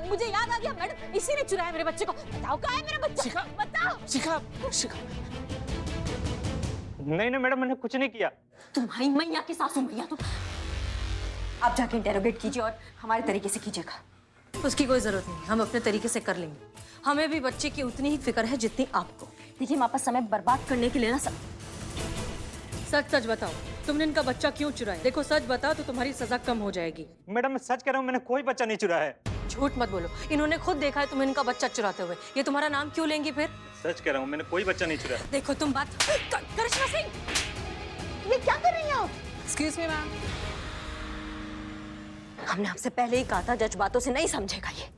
मुझे याद आ गया मैडम, इसी ने चुराया मेरे बच्चे को। बताओ कहाँ है मेरा बच्चा? शिखा, बताओ। शिखा नहीं मैडम, मैंने कुछ नहीं किया। तुम्हारी मैया की सासू मैया तुम। आप जाके इंटेरोगेट कीजिए और हमारे तरीके से कीजिएगा। उसकी कोई जरूरत नहीं, हम अपने तरीके से कर लेंगे। हमें भी बच्चे की उतनी ही फिक्र है जितनी आपको। देखिए हमारे पास समय बर्बाद करने के लिए ना सच सच बताओ, तुमने इनका बच्चा क्यों चुराया? देखो सच बताओ तो तुम्हारी सजा कम हो जाएगी। मैडम मैं सच कह रहा हूँ, मैंने कोई बच्चा नहीं चुराया है। झूठ मत बोलो, इन्होंने खुद देखा है तुम्हें इनका बच्चा चुराते हुए। ये तुम्हारा नाम क्यों लेंगी फिर? सच कह रहा हूँ, मैंने कोई बच्चा नहीं चुराया। देखो तुम बात करिश्मा सिंह, ये क्या कर रही हैं आप? Excuse me ma'am. हमने आपसे पहले ही कहा था जज्बातों से नहीं समझेगा ये।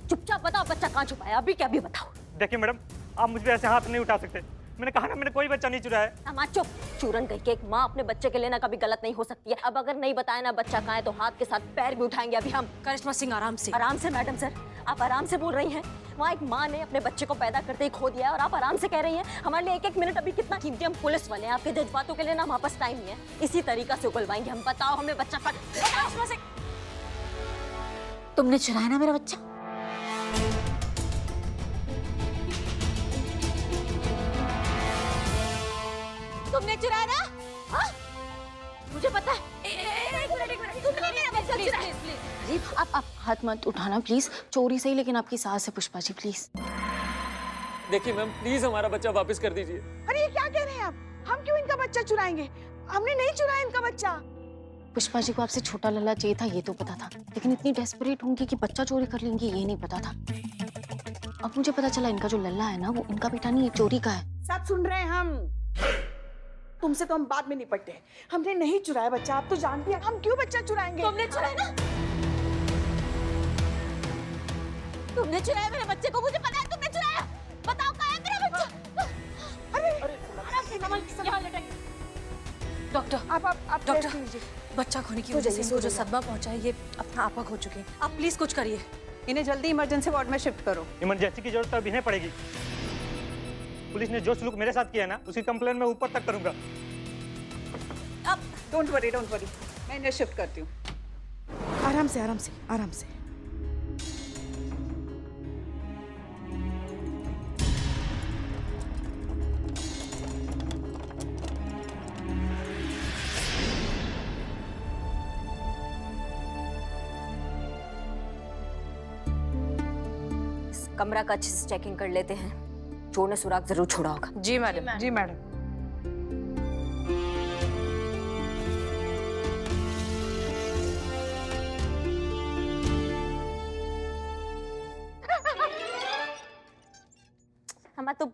चुपचाप बताओ बच्चा कहाँ छुपाया, अभी क्या अभी बताओ। देखिए मैडम, आप मुझ पे ऐसे हाथ नहीं उठा सकते। मैंने कहा ना, मैंने कोई बच्चा नहीं चुराया है। अम्मा चुप। चूरन कह के एक माँ अपने बच्चे के लिए ना कभी गलत नहीं हो सकती है। अब अगर नहीं बताया ना बच्चा कहाँ है तो हाथ के साथ पैर भी उठाएंगे अभी हम। करिश्मा सिंह आराम से। आराम से मैडम सर, आप आराम से बोल रही हैं। वहाँ एक माँ ने अपने बच्चे को पैदा करते ही खो दिया है और आप आराम से कह रही हैं। हमारे लिए एक एक मिनट अभी कितना कीमती। हम पुलिस वाले हैं, आपके जज्बातों के लिए ना हमारे पास टाइम नहीं है। इसी तरीका से उगलवाएंगे हम। बताओ हमें बच्चा करिश्मा सिंह, तुमने चुराया ना मेरा बच्चा? तुमने चुराया ना? हाँ? मुझे पता है। तुमने मेरा बच्चा चुराया। अरे आप हाथ मत उठाना प्लीज। चोरी सही लेकिन आपकी सास है पुष्पा जी, प्लीज। देखिए मैम, प्लीज हमारा बच्चा वापस कर दीजिए। अरे ये क्या कह रहे हैं आप? हम क्यों इनका बच्चा चुराएंगे? हमने नहीं चुराया इनका बच्चा। पुष्पा जी को आपसे छोटा लल्ला चाहिए था, ये तो पता था, लेकिन इतनी डेस्परेट होंगी कि बच्चा चोरी कर लेंगी ये नहीं पता था। अब मुझे पता चला इनका जो लल्ला है ना वो इनका बेटा नहीं, चोरी का है। सब सुन रहे हैं हम। तुमसे तो हम बाद में निपटते हैं। हमने नहीं चुराया बच्चा, आप तो जानती हैं। हम क्यों बच्चा चुराएंगे? तुमने चुराया ना? तुमने चुराया मेरे बच्चे को, मुझे पता है तुमने चुराया। बताओ कहाँ है मेरा बच्चा? डॉक्टर, आप डॉक्टर, रेस्ट कीजिए। बच्चा खोने की वजह से इनको जो सदमा पहुंचा है ये अपना आपा खो चुके हैं। आप प्लीज कुछ करिए। इन्हें जल्दी इमरजेंसी वार्ड में शिफ्ट करो। इमरजेंसी की जरूरत अभी नहीं पड़ेगी। पुलिस ने जो सलूक मेरे साथ किया ना, उसकी कंप्लेन मैं ऊपर तक करूंगा। डोंट वरी, मैं इन्हें शिफ्ट करती हूँ। आराम से आराम से आराम से। कमरा का अच्छे से चेकिंग कर लेते हैं। चोर ने सुराग जरूर छोड़ा होगा। जी मैडम। जी मैडम। हम तो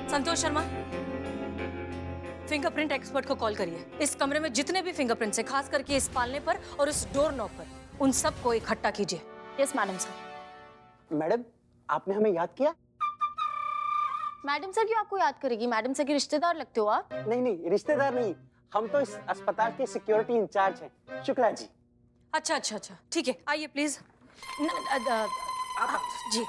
संतोष शर्मा, फिंगरप्रिंट एक्सपर्ट को कॉल करिए। इस कमरे में जितने भी फिंगरप्रिंट्स हैं, खास करके इस पालने पर और इस डोर नॉब पर, उन सबको इकट्ठा कीजिए। Yes madam sir. मैडम, आपने हमें याद किया? मैडम सर क्यों आपको याद करेगी? मैडम सर के रिश्तेदार लगते हो आप। नहीं, रिश्तेदार नहीं, हम तो इस अस्पताल के सिक्योरिटी इंचार्ज हैं, शुक्ला जी। अच्छा, ठीक है, आइए प्लीज। जी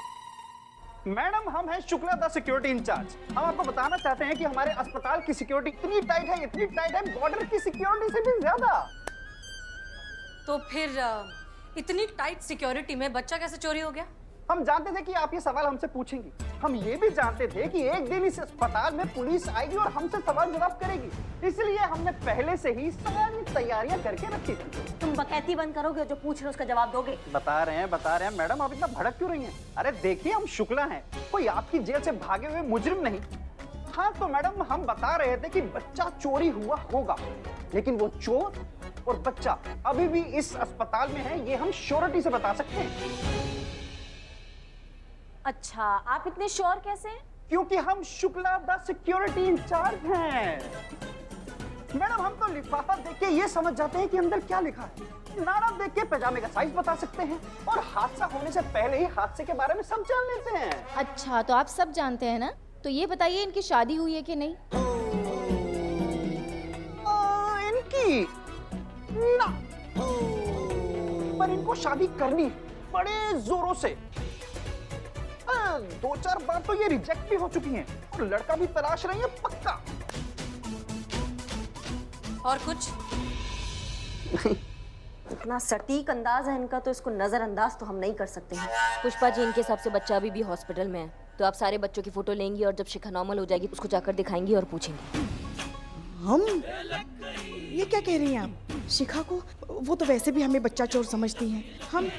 मैडम, हम हैं शुक्ला द सिक्योरिटी इंचार्ज। हम आपको बताना चाहते हैं कि हमारे अस्पताल की सिक्योरिटी इतनी टाइट है, बॉर्डर की सिक्योरिटी से भी ज्यादा। तो फिर इतनी टाइट सिक्योरिटी में बच्चा कैसे चोरी हो गया? हम जानते थे कि आप ये सवाल हमसे पूछेंगी। हम ये भी जानते थे कि एक दिन इस अस्पताल में पुलिस आएगी और हमसे सवाल जवाब करेगी, इसलिए हमने पहले से ही सारी तैयारियां करके रखी थी। तुम बकैती बंद करोगे, जो पूछ रहे उसका जवाब दोगे? बता रहे हैं मैडम, आप इतना भड़क क्यों रही हैं? अरे देखिए, हम शुक्ला हैं, कोई आपकी जेल से भागे हुए मुजरिम नहीं। हाँ तो मैडम, हम बता रहे थे कि बच्चा चोरी हुआ होगा, लेकिन वो चोर और बच्चा अभी भी इस अस्पताल में है, ये हम श्योरिटी से बता सकते हैं। अच्छा, आप इतने श्योर कैसे हैं? क्योंकि हम शुक्ला द सिक्योरिटी इंचार्ज हैं। मैडम, हम तो लिफाफा देख के ये समझ जाते हैं कि अंदर क्या लिखा है। नारा देख के पैजामे का साइज बता सकते हैं और हादसा होने से पहले ही हादसे के बारे में सब जान लेते हैं। अच्छा, तो आप सब जानते हैं ना? तो ये बताइए इनकी शादी हुई है कि नहीं? इनकी ना, पर इनको शादी करनी। बड़े जोरों से। 2-4 बार तो ये रिजेक्ट भी हो चुकी हैं और लड़का भी तलाश रही है पक्का। और कुछ? इतना सटीक अंदाज है इनका, तो इसको नजरअंदाज तो हम नहीं कर सकते हैं। पुष्पा जी, इनके हिसाब से बच्चा अभी भी हॉस्पिटल में है, तो आप सारे बच्चों की फोटो लेंगी और जब शिखा नॉर्मल हो जाएगी उसको जाकर दिखाएंगी और पूछेंगी। हम? ये क्या कह रही हैं आप? शिखा को? वो तो वैसे भी हमें बच्चा चोर समझती हैं। हम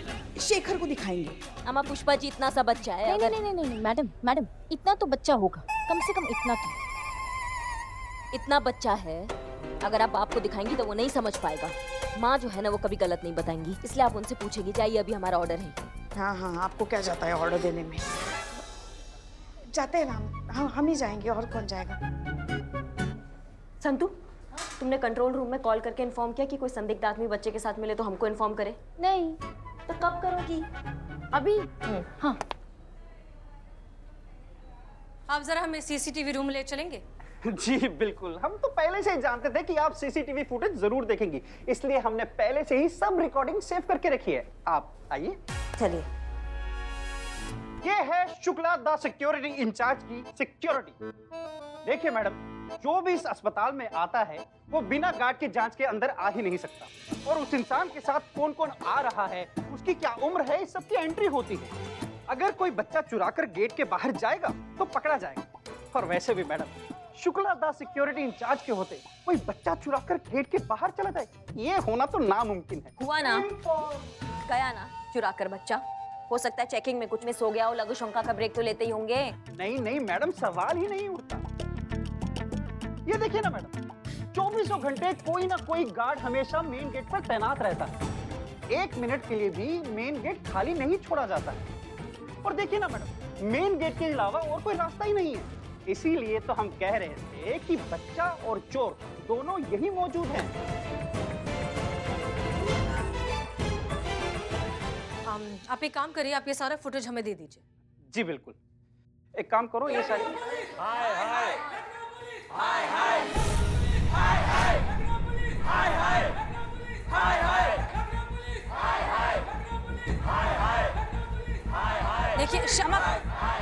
शेखर को दिखाएंगे। अम्मा, पुष्पा जी इतना सा बच्चा है। नहीं नहीं नहीं नहीं नहीं, मैडम मैडम, इतना तो बच्चा होगा, कम से कम इतना तो। इतना बच्चा है, अगर आप बाप को दिखाएंगी तो वो नहीं समझ पाएगा। माँ जो है ना, वो कभी गलत नहीं बताएंगी, इसलिए आप उनसे पूछेंगी। जाइए, अभी हमारा ऑर्डर है। हाँ हाँ, आपको क्या जाता है ऑर्डर देने में? जाते हैं ना हम ही जाएंगे, और कौन जाएगा? संतू, तुमने कंट्रोल रूम में कॉल करके इन्फॉर्म किया कि कोई संदिग्ध आदमी बच्चे के साथ मिले तो हमको इन्फॉर्म करे? नहीं, तो कब करोगी? अभी। हाँ। आप जरा हमें सीसीटीवी रूम ले चलेंगे? जी बिल्कुल, हम तो पहले से ही जानते थे कि आप सीसीटीवी फुटेज जरूर देखेंगी, इसलिए हमने पहले से ही सब रिकॉर्डिंग सेव करके रखी है। आप आइए। चलिए। ये है शुक्ला द सिक्योरिटी इंचार्ज की सिक्योरिटी। देखिए मैडम, जो भी इस अस्पताल में आता है वो बिना गार्ड के जांच के अंदर आ ही नहीं सकता, और उस इंसान के साथ कौन कौन आ रहा है, उसकी क्या उम्र है, इस सबकी एंट्री होती है। अगर कोई बच्चा चुराकर गेट के बाहर जाएगा तो पकड़ा जाएगा, और वैसे भी madam, Shukla the security in charge के होते कोई बच्चा चुराकर गेट के बाहर चला जाए, ये होना तो नामुमकिन है। हुआ ना, गया ना चुरा कर बच्चा। हो सकता है चेकिंग में कुछ मिस हो गया हो, लघु शंका का ब्रेक तो लेते ही होंगे। नहीं नहीं मैडम, सवाल ही नहीं उठता। ये देखिए ना मैडम, 24 घंटे कोई ना कोई गार्ड हमेशा मेन गेट पर तैनात रहता है। 1 मिनट के लिए भी मेन गेट खाली नहीं छोड़ा जाता है। और देखिए ना मैडम, मेन गेट के अलावा और कोई रास्ता ही नहीं है। इसीलिए तो हम कह रहे थे कि बच्चा और चोर दोनों यही मौजूद हैं। आप एक काम करिए, आप ये सारा फुटेज हमें दे दीजिए। जी बिल्कुल, एक काम करो, ये सारी हाय हाय हाय हाय देखिए क्षमा,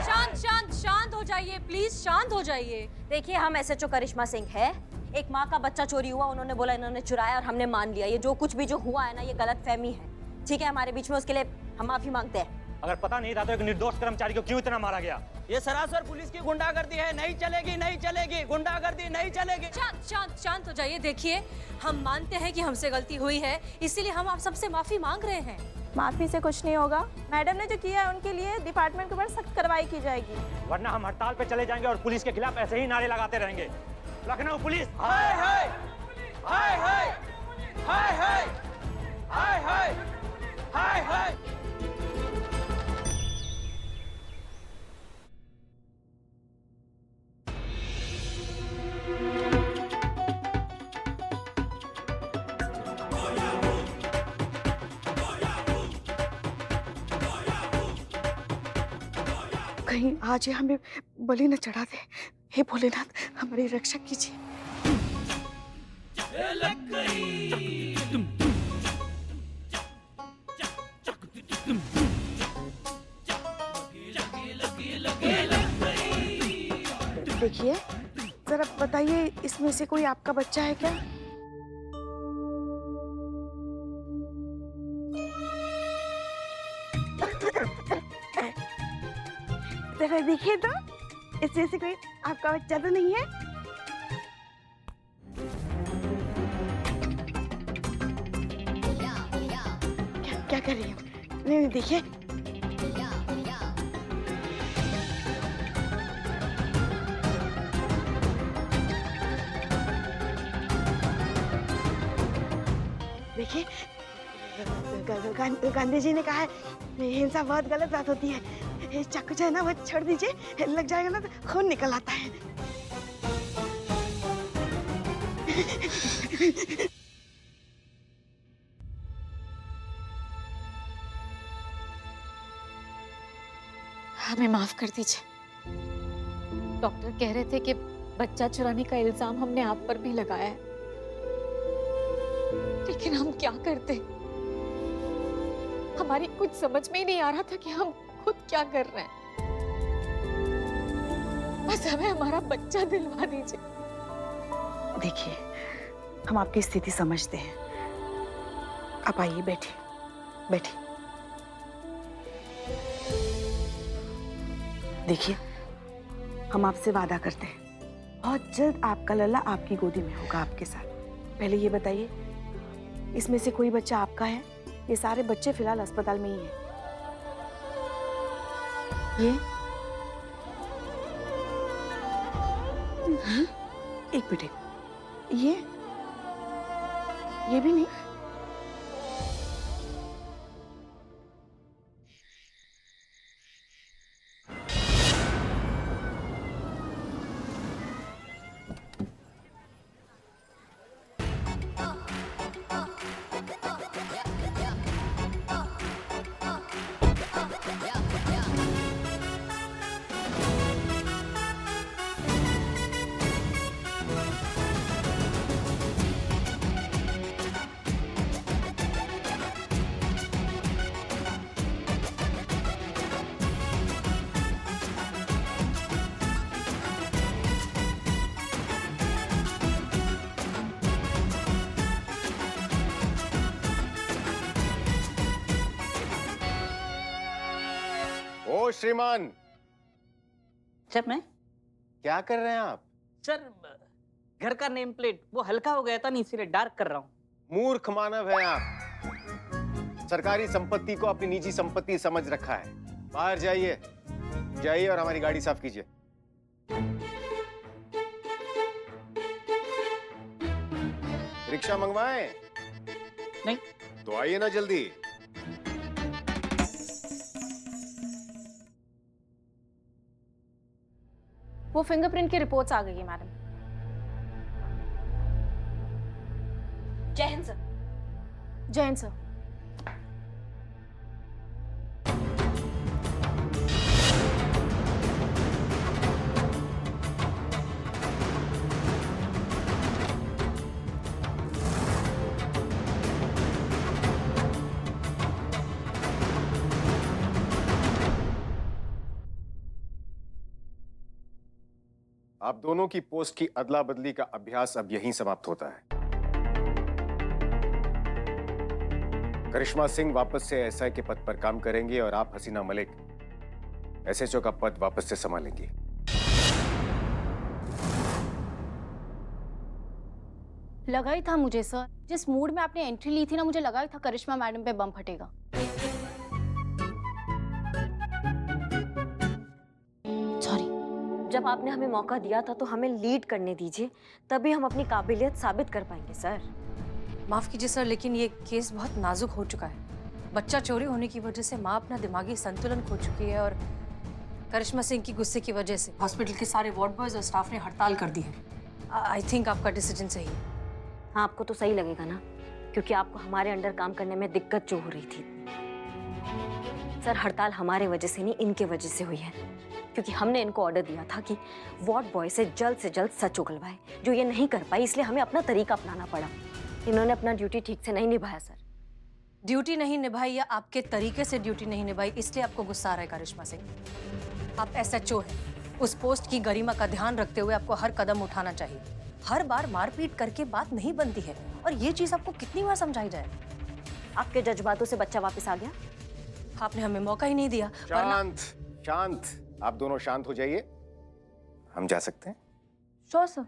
शांत शांत शांत हो जाइए प्लीज, शांत हो जाइए। देखिए, हम एसएचओ करिश्मा सिंह है। एक माँ का बच्चा चोरी हुआ, उन्होंने बोला इन्होंने चुराया और हमने मान लिया। ये जो कुछ भी जो हुआ है ना, ये गलत फहमी है, ठीक है, हमारे बीच में। उसके लिए हम माफी मांगते हैं। अगर पता नहीं था तो एक निर्दोष कर्मचारी को क्यों इतना मारा गया? ये सरासर पुलिस की गुंडागर्दी है, नहीं चलेगी, नहीं चलेगी, गुंडागर्दी नहीं चलेगी। शांत शांत शांत हो जाइए। देखिए, हम मानते हैं कि हमसे गलती हुई है, इसीलिए हम आप सबसे माफी मांग रहे हैं। माफी से कुछ नहीं होगा। मैडम ने जो किया है उनके लिए डिपार्टमेंट के ऊपर सख्त कार्रवाई की जाएगी, वरना हम हड़ताल पे चले जाएंगे और पुलिस के खिलाफ ऐसे ही नारे लगाते रहेंगे। लखनऊ पुलिस हाय हाय हाय हाय हाय हाय हाय हाय हाय हाय। कहीं आज ये हमें बलि न चढ़ा दे। हे भोलेनाथ, हमारी रक्षा कीजिए। देखिए, जरा बताइए, इसमें से कोई आपका बच्चा है क्या? जरा देखिए तो, इसमें से कोई आपका बच्चा तो नहीं है? क्या कर रही हो? नहीं देखिए। देखिए, गांधी जी ने कहा है हिंसा बहुत गलत बात होती है। ये चाकू जो है ना वो छोड़ दीजिए, लग जाएगा ना तो खून निकल आता है। हमें माफ कर दीजिए। डॉक्टर कह रहे थे कि बच्चा चुराने का इल्जाम हमने आप पर भी लगाया है, लेकिन हम क्या करते? हमारी कुछ समझ में ही नहीं आ रहा था कि हम खुद क्या कर रहे हैं। बस हमें हमारा बच्चा दिलवा दीजिए। देखिए, हम आपकी स्थिति समझते हैं। आप आइए, बैठिए बैठिए। देखिए, हम आपसे वादा करते हैं बहुत जल्द आपका लल्ला आपकी गोदी में होगा आपके साथ। पहले ये बताइए, इसमें से कोई बच्चा आपका है? ये सारे बच्चे फिलहाल अस्पताल में ही हैं। एक मिनट, ये भी नहीं। ओ श्रीमान, सर मैं क्या कर रहे हैं आप? सर घर का नेम प्लेट वो हल्का हो गया था नहीं, इसीलिए डार्क कर रहा हूँ। मूर्ख मानव है आप। सरकारी संपत्ति को अपनी निजी संपत्ति समझ रखा है। बाहर जाइए, जाइए और हमारी गाड़ी साफ कीजिए। रिक्शा मंगवाएं? नहीं। तो आइए ना जल्दी। वो फिंगरप्रिंट की रिपोर्ट्स आ गई है मैडम। जय हिंद सर। जय हिंद सर। आप दोनों की पोस्ट की अदला बदली का अभ्यास अब यहीं समाप्त होता है। करिश्मा सिंह वापस से एसआई के पद पर काम करेंगी और आप हसीना मलिक एसएचओ का पद वापस से संभालेंगी। लगा ही था मुझे सर, जिस मूड में आपने एंट्री ली थी ना, मुझे लगा ही था करिश्मा मैडम पे बम फटेगा। सॉरी। जब आपने हमें मौका दिया था तो हमें लीड करने दीजिए, तभी हम अपनी काबिलियत साबित कर पाएंगे सर। माफ कीजिए सर, लेकिन ये केस बहुत नाजुक हो चुका है। बच्चा चोरी होने की वजह से माँ अपना दिमागी संतुलन खो चुकी है और करिश्मा सिंह की गुस्से की वजह से हॉस्पिटल के सारे वार्ड बॉयज और स्टाफ ने हड़ताल कर दी है। आई थिंक आपका डिसीजन सही है। हाँ, आपको तो सही लगेगा ना, क्योंकि आपको हमारे अंडर काम करने में दिक्कत जो हो रही थी। सर, हड़ताल हमारे वजह से नहीं, इनके वजह से हुई है, क्योंकि हमने इनको ऑर्डर दिया था कि वार्ड बॉय से जल्द सच उगलवाए, जो ये नहीं कर पाई, इसलिए हमें अपना तरीका अपनाना पड़ा। इन्होंने अपना ड्यूटी ठीक से नहीं निभाया सर। ड्यूटी नहीं निभाई या आपके तरीके से ड्यूटी नहीं निभाई, इसलिए आपको गुस्सा आ रहा है करिश्मा सिंह। आप एसएचओ हैं, उस पोस्ट की गरिमा का ध्यान रखते हुए आपको हर कदम उठाना चाहिए। हर बार मारपीट करके बात नहीं बनती है, और ये चीज आपको कितनी बार समझाई जाए। आपके जज्बातों से बच्चा वापस आ गया। आपने हमें मौका ही नहीं दिया। शांत शांत, आप दोनों शांत हो जाइए, हम जा सकते हैं। Sure sir.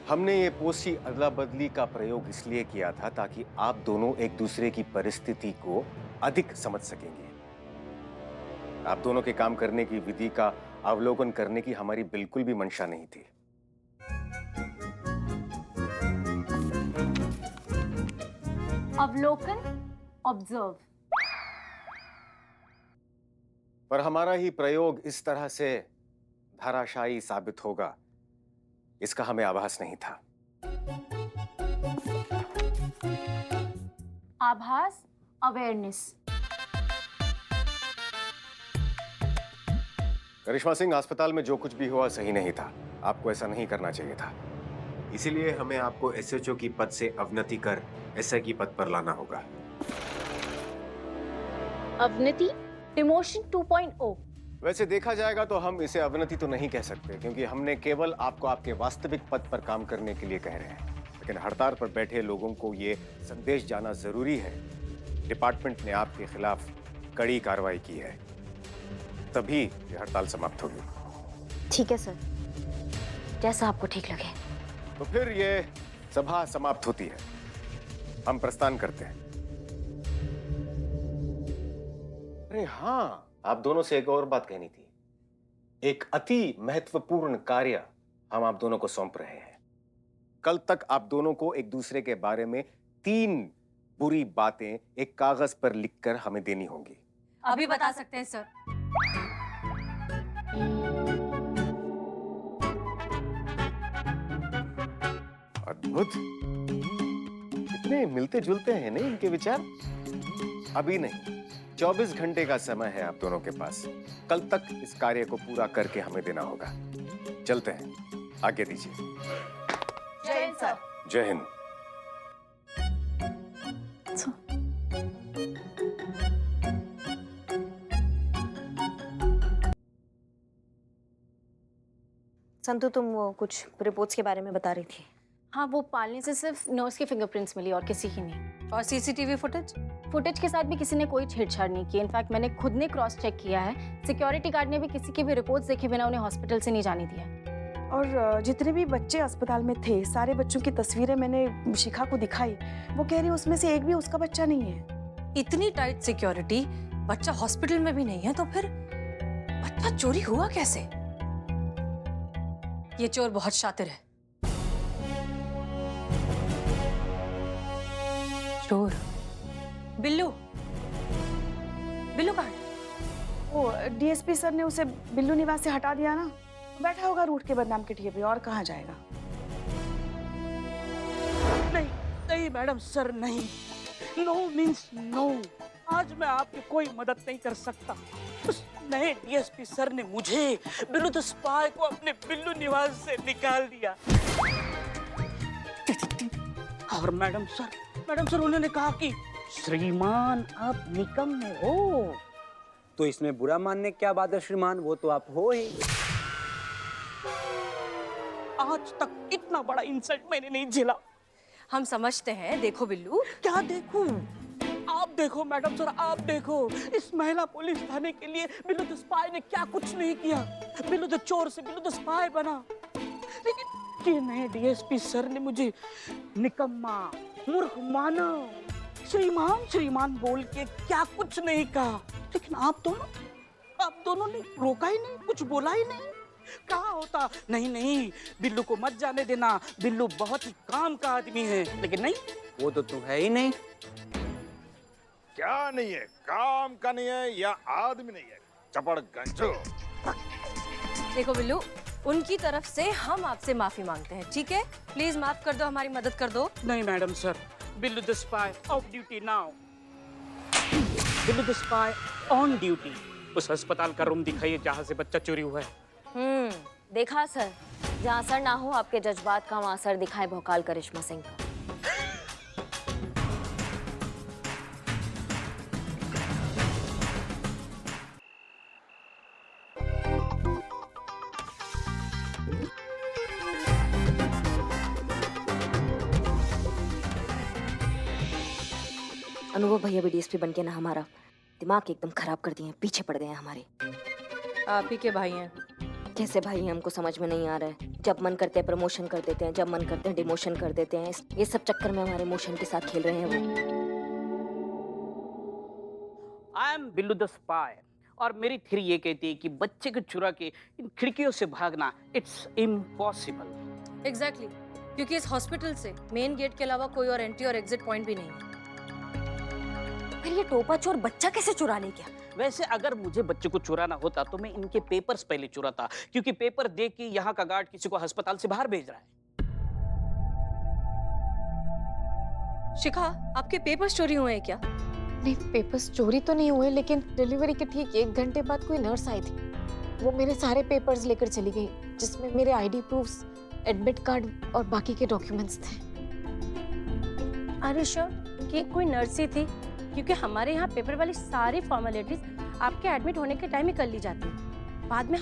हमने ये पोस्ट की अदला बदली का प्रयोग इसलिए किया था ताकि आप दोनों एक दूसरे की परिस्थिति को अधिक समझ सकेंगे। आप दोनों के काम करने की विधि का अवलोकन करने की हमारी बिल्कुल भी मंशा नहीं थी। अवलोकन, ऑब्जर्व। पर हमारा ही प्रयोग इस तरह से धाराशायी साबित होगा, इसका हमें आभास नहीं था। आभास, अवेयरनेस। करिश्मा सिंह, अस्पताल में जो कुछ भी हुआ सही नहीं था। आपको ऐसा नहीं करना चाहिए था। इसीलिए हमें आपको एसएचओ की पद से अवनति कर एसआई पद पर लाना होगा। अवनति, डिमोशन 2.0। वैसे देखा जाएगा तो हम इसे अवनति तो नहीं कह सकते, क्योंकि हमने केवल आपको आपके वास्तविक पद पर काम करने के लिए कह रहे हैं। लेकिन हड़ताल पर बैठे लोगों को ये संदेश जाना जरूरी है, डिपार्टमेंट ने आपके खिलाफ कड़ी कार्रवाई की है, तभी ये हड़ताल समाप्त होगी। ठीक है सर, जैसा आपको ठीक लगे। तो फिर ये सभा समाप्त होती है, हम प्रस्थान करते हैं। अरे हाँ, आप दोनों से एक और बात कहनी थी। एक अति महत्वपूर्ण कार्य हम आप दोनों को सौंप रहे हैं। कल तक आप दोनों को एक दूसरे के बारे में 3 बुरी बातें एक कागज पर लिखकर हमें देनी होंगी। अभी बता सकते हैं सर। अद्भुत, इतने मिलते जुलते हैं नहीं इनके विचार। अभी नहीं, 24 घंटे का समय है आप दोनों के पास। कल तक इस कार्य को पूरा करके हमें देना होगा। चलते हैं, आगे दीजिए। जय हिंद सर। जय हिंद। संतु, तुम वो कुछ रिपोर्ट्स के बारे में बता रही थी। हाँ, वो पालने से सिर्फ नर्स के फिंगरप्रिंट्स मिली और किसी की नहीं। और सीसीटीवी फुटेज के साथ भी किसी ने कोई छेड़छाड़ नहीं की। इनफैक्ट मैंने खुद ने क्रॉस चेक किया है। सिक्योरिटी गार्ड ने भी किसी की भी रिपोर्ट्स देखे बिना उन्हें हॉस्पिटल से नहीं जाने दिया। और जितने भी बच्चे अस्पताल में थे, सारे बच्चों की तस्वीरें मैंने शिखा को दिखाई। वो कह रही उसमें से एक भी उसका बच्चा नहीं है। इतनी टाइट सिक्योरिटी, बच्चा हॉस्पिटल में भी नहीं है, तो फिर बच्चा चोरी हुआ कैसे? ये चोर बहुत शातिर है। चोर बिल्लू, बिल्लू कहाँ है? वो डीएसपी सर ने उसे बिल्लू निवास से हटा दिया ना, बैठा होगा रूट के बदनाम के ठिए पे, और कहाँ जाएगा। नहीं नहीं मैडम सर, नहीं। No means no. आज मैं आपकी कोई मदद नहीं कर सकता। उस नए डीएसपी सर ने मुझे, बिल्लू द स्पाई को, अपने बिल्लू निवास से निकाल दिया। और मैडम सर उन्होंने कहा कि श्रीमान आप निकम्मे हो। तो इसमें बुरा मानने क्या बात है श्रीमान, वो तो आप हो ही। आज तक इतना बड़ा इंसल्ट मैंने नहीं झेला। हम समझते हैं। देखो बिल्लू। क्या देखूं? आप देखो मैडम सर, आप देखो। इस महिला पुलिस थाने के लिए बिल्लू द स्पाई ने क्या कुछ नहीं किया। बिल्लू द चोर से बिल्लू द स्पाई बना। लेकिन ये नए डीएसपी सर ने मुझे निकम्मा, मूर्ख माना, श्रीमान बोल के क्या कुछ नहीं कहा। लेकिन आप दोनों ने रोका ही नहीं, कुछ बोला ही नहीं। कहा होता नहीं बिल्लू को मत जाने देना, बिल्लू बहुत ही काम का आदमी है। लेकिन नहीं, वो तो तू है ही नहीं। क्या नहीं है? काम का नहीं है या आदमी नहीं है? चपड़ गंजो। देखो बिल्लू, उनकी तरफ से हम आपसे माफी मांगते हैं, ठीक है? प्लीज माफ कर दो, हमारी मदद कर दो। नहीं madam sir, Billu the spy of duty now. Billu the spy on duty. उस अस्पताल का रूम दिखाइए जहाँ से बच्चा चोरी हुआ है। देखा सर, जहाँ असर ना हो आपके जज्बात का, वहाँ असर दिखाए भोकाल करिश्मा सिंह का। अनुभव भैया भी डीएसपी बन के ना हमारा दिमाग एकदम खराब कर दिए हैं, पीछे पड़ गए हैं हमारे। आप ही के भाई हैं। कैसे भाई हैं हमको समझ में नहीं आ रहा है। जब मन करते हैं प्रमोशन कर देते हैं, जब मन करते हैं डिमोशन कर देते हैं। ये सब चक्कर में हमारे इमोशन के साथ खेल रहे हैं वो। I am Billu the spy और मेरी थ्योरी ये कहती है कि बच्चे को चुरा के इन खिड़कियों से भागना इट्स इम्पॉसिबल। एग्जैक्टली, क्योंकि इस हॉस्पिटल से मेन गेट के अलावा कोई और एंट्री और एग्जिट पॉइंट भी नहीं है। फिर ये टोपा चोर बच्चा कैसे चुरा ले गया? वैसे अगर मुझे बच्चे को चुराना होता तो मैं इनके पेपर्स पहले चुराता, क्योंकि पेपर देख के यहाँ का गार्ड किसी को अस्पताल से बाहर भेज रहा है। शिखा, आपके पेपर्स चोरी हुए हैं क्या? नहीं, पेपर्स चोरी तो नहीं हुए, लेकिन डिलीवरी के ठीक 1 घंटे बाद कोई नर्स आई थी। वो मेरे सारे पेपर्स लेकर चली गई, जिसमें मेरे आईडी प्रूफ्स, एडमिट कार्ड और बाकी के डॉक्यूमेंट्स थे। आर यू श्योर कि कोई नर्स ही थी? क्योंकि हमारे यहाँ पेपर वाली सारी फॉर्मेलिटीज आपके एडमिट होने के टाइम ही कर ली जाती है, बाद में